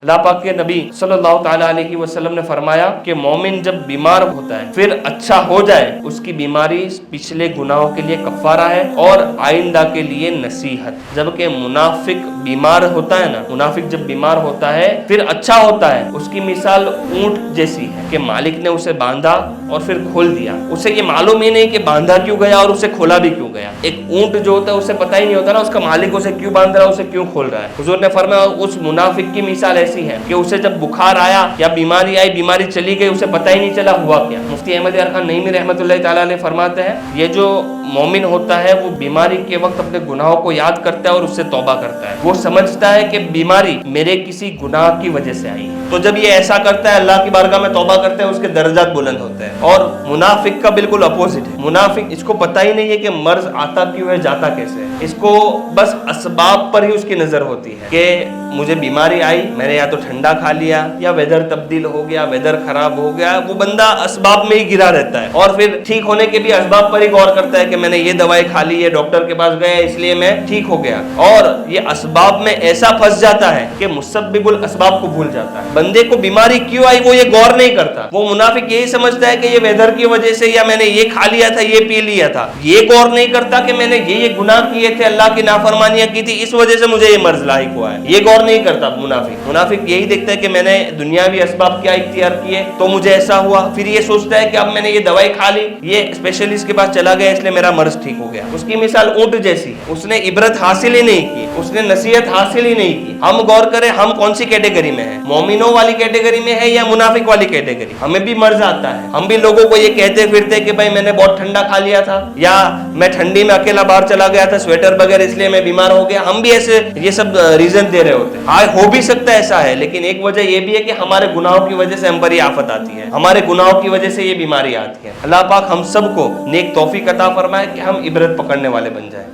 اللہ پاک کے نبی صلی اللہ تعالیٰ علیہ وسلم نے فرمایا کہ مومن جب بیمار ہوتا ہے پھر اچھا ہو جائے، اس کی بیماری پچھلے گناہوں کے لیے کفارہ ہے اور آئندہ کے لیے نصیحت۔ جبکہ منافق بیمار ہوتا ہے نا، منافق جب بیمار ہوتا ہے پھر اچھا ہوتا ہے، اس کی مثال اونٹ جیسی ہے کہ مالک نے اسے باندھا اور پھر کھول دیا، اسے یہ معلوم ہی نہیں کہ باندھا کیوں گیا اور اسے کھولا بھی کیوں گیا۔ ایک اونٹ جو ہوتا ہے اسے پتہ ہی نہیں ہوتا نا اس کا مالک اسے کیوں باندھ رہا ہے، اسے کیوں کھول رہا ہے۔ حضور نے فرمایا اس منافق کی مثال ایسی ہے کہ اسے جب بخار آیا یا بیماری آئی، بیماری چلی گئی، اسے پتہ ہی نہیں چلا ہوا کیا۔ مفتی احمد یار خان نعیمی رحمۃ اللہ تعالیٰ علیہ فرماتے ہیں یہ جو مومن ہوتا ہے وہ بیماری کے وقت اپنے گناہوں کو یاد کرتا ہے اور اس سے توبہ کرتا ہے۔ وہ سمجھتا ہے کہ بیماری میرے کسی گناہ کی وجہ سے آئی، تو جب یہ ایسا کرتا ہے اللہ کی بارگاہ میں توبہ کرتے ہیں، اس کے درجات بلند ہوتے ہیں۔ اور منافق کا بالکل اپوزٹ ہے، منافق اس کو پتہ ہی نہیں ہے کہ مرض آتا کیوں ہے، جاتا کیسے ہے، اس کو بس اسباب پر ہی اس کی نظر ہوتی ہے کہ مجھے بیماری آئی، میں نے یا تو ٹھنڈا کھا لیا یا ویدر تبدیل ہو گیا، ویدر خراب ہو گیا، وہ بندہ اسباب میں ہی گرا رہتا ہے اور پھر ٹھیک ہونے کے بھی اسباب پر ہی غور کرتا ہے کہ میں نے یہ دوائی کھا لی ہے، ڈاکٹر کے پاس گیا اس لیے میں ٹھیک ہو گیا، اور یہ اسباب میں ایسا پھنس جاتا ہے کہ مسبب الاسباب کو بھول جاتا ہے۔ بندے کو بیماری کیوں آئی وہ یہ غور نہیں کرتا، وہ منافق یہی سمجھتا ہے کہ یہ ویدر کی وجہ سے یا میں نے یہ کھا لیا تھا، یہ پی لیا تھا، یہ غور نہیں کرتا کہ میں نے یہ گناہ کیے تھے، اللہ کی نافرمانیاں کی تھی، اس وجہ سے مجھے یہ مرض لاحق ہوا ہے، یہ غور نہیں کرتا منافق یہی دیکھتا ہے کہ میں نے دنیاوی اسباب کیا اختیار کیے تو مجھے ایسا ہوا، پھر یہ سوچتا ہے کہ اب میں نے یہ دوائی کھا لی، یہ اسپیشلسٹ کے پاس چلا گیا اس لیے میرا مرض ٹھیک ہو گیا۔ اس کی مثال اونٹ جیسی، اس نے عبرت حاصل ہی نہیں کی، اس نے نصیحت حاصل ہی نہیں کی۔ ہم غور کریں ہم کون سی کیٹیگری میں ہیں، مومنوں والی کیٹیگری میں ہے یا منافق والی کیٹیگری؟ ہمیں بھی مرض آتا ہے، ہم بھی لوگوں کو یہ کہتے پھرتے کہ بھائی میں نے بہت ٹھنڈا کھا لیا تھا یا میں ٹھنڈی میں اکیلا باہر چلا گیا تھا سویٹر بغیر اس لیے میں بیمار ہو گیا، ہم بھی ایسے یہ سب ریزن دے رہے ہوتے ہیں۔ ہاں ہو بھی سکتا ہے ایسا ہے، لیکن ایک وجہ یہ بھی ہے کہ ہمارے گناہوں کی وجہ سے ہم پر یہ آفت آتی ہے، ہمارے گناہوں کی وجہ سے یہ بیماری آتی ہے۔ اللہ پاک ہم سب کو نیک توفیق عطا فرمائے کہ ہم عبرت پکڑنے والے بن جائیں۔